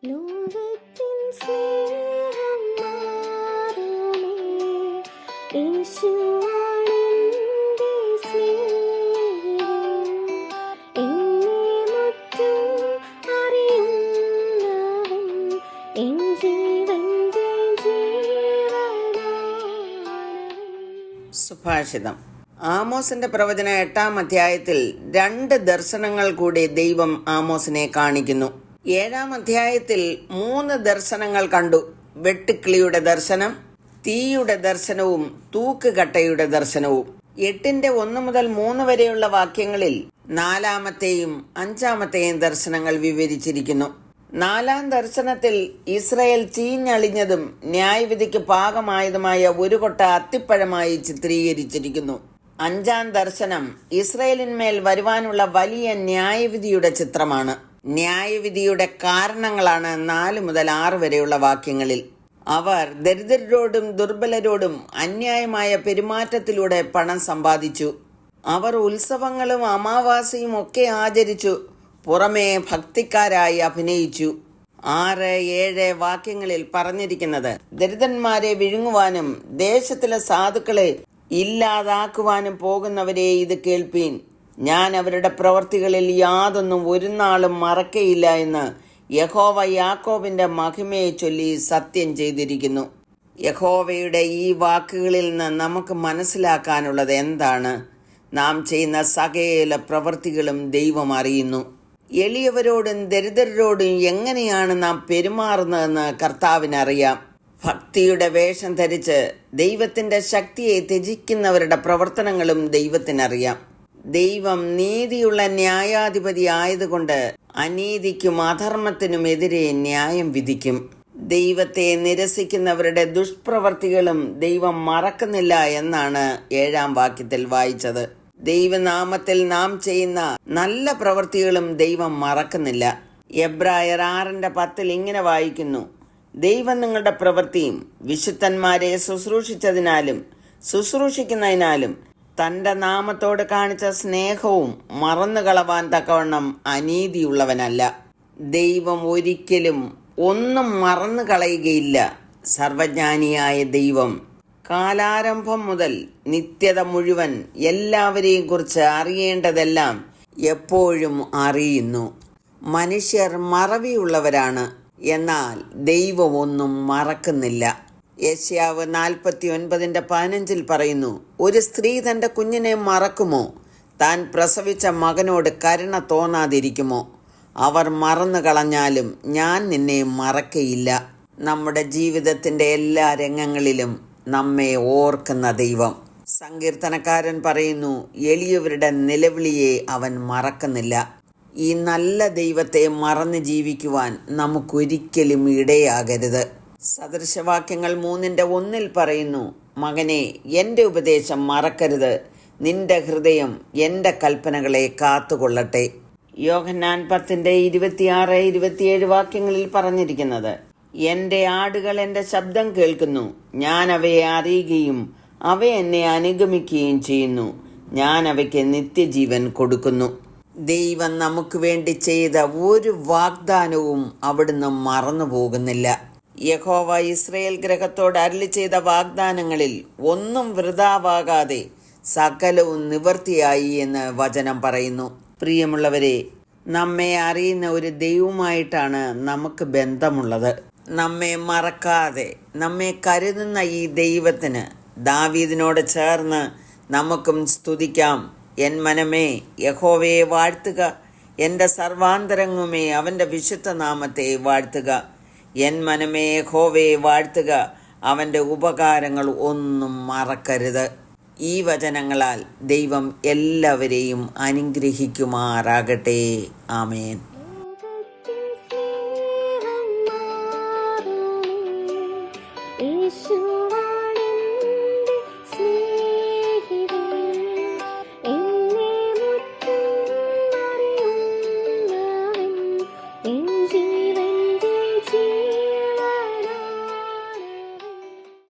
ലോകത്തിൻ സ്നേഹം മാറുമേ, യേശുവാണെന്റെ സ്നേഹിതൻ. എന്നെ മുറ്റും അറിയുന്നവൻ, എൻ ജീവന്റെ ജീവനാണവൻ. സുഭാഷിതം. ആമോസിന്റെ പ്രവചനം 8-ാം അധ്യായത്തിൽ 2 ദർശനങ്ങൾ കൂടി ദൈവം ആമോസിനെ കാണിക്കുന്നു. 7-ാം അധ്യായത്തിൽ 3 ദർശനങ്ങൾ കണ്ടു. വെട്ടുക്കിളിയുടെ ദർശനം, തീയുടെ ദർശനവും തൂക്കുകട്ടയുടെ ദർശനവും. 8-ന്റെ 1 മുതൽ 3 വരെയുള്ള വാക്യങ്ങളിൽ 4-ാമത്തെയും 5-ാമത്തെയും ദർശനങ്ങൾ വിവരിച്ചിരിക്കുന്നു. 4-ാം ദർശനത്തിൽ ഇസ്രായേൽ ചീഞ്ഞളിഞ്ഞതും ന്യായവിധിക്ക് പാകമായതുമായ ഒരു കൊട്ട അത്തിപ്പഴമായി ചിത്രീകരിച്ചിരിക്കുന്നു. 5-ാം ദർശനം ഇസ്രായേലിന്മേൽ വരുവാനുള്ള വലിയ ന്യായവിധിയുടെ ചിത്രമാണ്. ന്യായവിധിയുടെ കാരണങ്ങളാണ് 4 മുതൽ 6 വരെയുള്ള വാക്യങ്ങളിൽ. അവർ ദരിദ്രരോടും ദുർബലരോടും അന്യായമായ പെരുമാറ്റത്തിലൂടെ പണം സമ്പാദിച്ചു. അവർ ഉത്സവങ്ങളും അമാവാസിയും ഒക്കെ ആചരിച്ചു. പുറമേ ഭക്തിക്കാരായി അഭിനയിച്ചു. 6-7 വാക്യങ്ങളിൽ പറഞ്ഞിരിക്കുന്നത്, ദരിദ്രന്മാരെ വിഴുങ്ങുവാനും ദേശത്തിലെ സാധുക്കളെ ഇല്ലാതാക്കുവാനും പോകുന്നവരെ ഇത് കേൾപ്പീൻ. ഞാൻ അവരുടെ പ്രവർത്തികളിൽ യാതൊന്നും ഒരു നാളും മറക്കയില്ല എന്ന് യഹോവ യാക്കോബിന്റെ മഹിമയെ ചൊല്ലി സത്യം ചെയ്തിരിക്കുന്നു. യഹോവയുടെ ഈ വാക്കുകളിൽ നിന്ന് നമുക്ക് മനസ്സിലാക്കാനുള്ളത് എന്താണ്? നാം ചെയ്യുന്ന സകല പ്രവൃത്തികളും ദൈവം അറിയുന്നു. എളിയവരോടും ദരിദ്രരോടും എങ്ങനെയാണ് നാം പെരുമാറുന്നതെന്ന് കർത്താവിനറിയാം. ഭക്തിയുടെ വേഷം ധരിച്ച് ദൈവത്തിന്റെ ശക്തിയെ ത്യജിക്കുന്നവരുടെ പ്രവർത്തനങ്ങളും ദൈവത്തിനറിയാം. ദൈവം നീതിയുള്ള ന്യായാധിപതി ആയതുകൊണ്ട് അനീതിക്കും അധർമ്മത്തിനുമെതിരെ ന്യായം വിധിക്കും. ദൈവത്തെ നിരസിക്കുന്നവരുടെ ദുഷ്പ്രവർത്തികളും ദൈവം മറക്കുന്നില്ല എന്നാണ് 7-ാം വാക്യത്തിൽ വായിച്ചത്. ദൈവനാമത്തിൽ നാം ചെയ്യുന്ന നല്ല പ്രവൃത്തികളും ദൈവം മറക്കുന്നില്ല. എബ്രായർ 6:10 ഇങ്ങനെ വായിക്കുന്നു, ദൈവം നിങ്ങളുടെ പ്രവൃത്തിയും വിശുദ്ധന്മാരെ ശുശ്രൂഷിച്ചതിനാലും ശുശ്രൂഷിക്കുന്നതിനാലും തന്റെ നാമത്തോട് കാണിച്ച സ്നേഹവും മറന്നുകളവാൻ തക്കവണ്ണം അനീതിയുള്ളവനല്ല. ദൈവം ഒരിക്കലും ഒന്നും മറന്നു കളയുകയില്ല. സർവജ്ഞാനിയായ ദൈവം കാലാരംഭം മുതൽ നിത്യത മുഴുവൻ എല്ലാവരെയും കുറിച്ച് അറിയേണ്ടതെല്ലാം എപ്പോഴും അറിയുന്നു. മനുഷ്യർ മറവിയുള്ളവരാണ്, എന്നാൽ ദൈവം ഒന്നും മറക്കുന്നില്ല. യെശയ്യാവ് 49:15 പറയുന്നു, ഒരു സ്ത്രീ തന്റെ കുഞ്ഞിനെ മറക്കുമോ? താൻ പ്രസവിച്ച മകനോട് കരുണ തോന്നാതിരിക്കുമോ? അവർ മറന്നു കളഞ്ഞാലും ഞാൻ നിന്നെ മറക്കയില്ല. നമ്മുടെ ജീവിതത്തിന്റെ എല്ലാ രംഗങ്ങളിലും നമ്മെ ഓർക്കുന്ന ദൈവം. സങ്കീർത്തനക്കാരൻ പറയുന്നു, എളിയവരുടെ നിലവിളിയെ അവൻ മറക്കുന്നില്ല. ഈ നല്ല ദൈവത്തെ മറന്ന് ജീവിക്കുവാൻ നമുക്കൊരിക്കലും ഇടയാകരുത്. സദൃശവാക്യങ്ങൾ 3:1 പറയുന്നു, മകനെ, എൻ്റെ ഉപദേശം മറക്കരുത്, നിന്റെ ഹൃദയം എൻ്റെ കൽപ്പനകളെ കാത്തുകൊള്ളട്ടെ. യോഹന്നാൻ 10:26-27 വാക്യങ്ങളിൽ പറഞ്ഞിരിക്കുന്നത്, എൻ്റെ ആടുകൾ എൻ്റെ ശബ്ദം കേൾക്കുന്നു, ഞാൻ അവയെ അറിയുകയും അവ എന്നെ അനുഗമിക്കുകയും ചെയ്യുന്നു, ഞാൻ അവയ്ക്ക് നിത്യജീവൻ കൊടുക്കുന്നു. ദൈവം നമുക്ക് വേണ്ടി ചെയ്ത ഒരു വാഗ്ദാനവും അവിടുന്ന് മറന്നു പോകുന്നില്ല. യഹോവ ഇസ്രായേൽ ഗൃഹത്തോട് അരുളി ചെയ്ത വാഗ്ദാനങ്ങളിൽ ഒന്നും വൃഥാവാകാതെ സകലവും നിവൃത്തിയായി എന്ന് വചനം പറയുന്നു. പ്രിയമുള്ളവരെ, നമ്മെ അറിയുന്ന ഒരു ദൈവമായിട്ടാണ് നമുക്ക് ബന്ധമുള്ളത്. നമ്മെ മറക്കാതെ നമ്മെ കരുതുന്ന ഈ ദൈവത്തിന് ദാവീദിനോട് ചേർന്ന് നമുക്കും സ്തുതിക്കാം. എൻ മനമേ യഹോവയെ വാഴ്ത്തുക, എൻ്റെ സർവാന്തരംഗമേ അവൻ്റെ വിശുദ്ധ നാമത്തെ വാഴ്ത്തുക. എൻ മനമേ യഹോവയെ വാഴ്ത്തുക, അവൻ്റെ ഉപകാരങ്ങൾ ഒന്നും മറക്കരുത്. ഈ വചനങ്ങളാൽ ദൈവം എല്ലാവരെയും അനുഗ്രഹിക്കുമാറാകട്ടെ. ആമേൻ.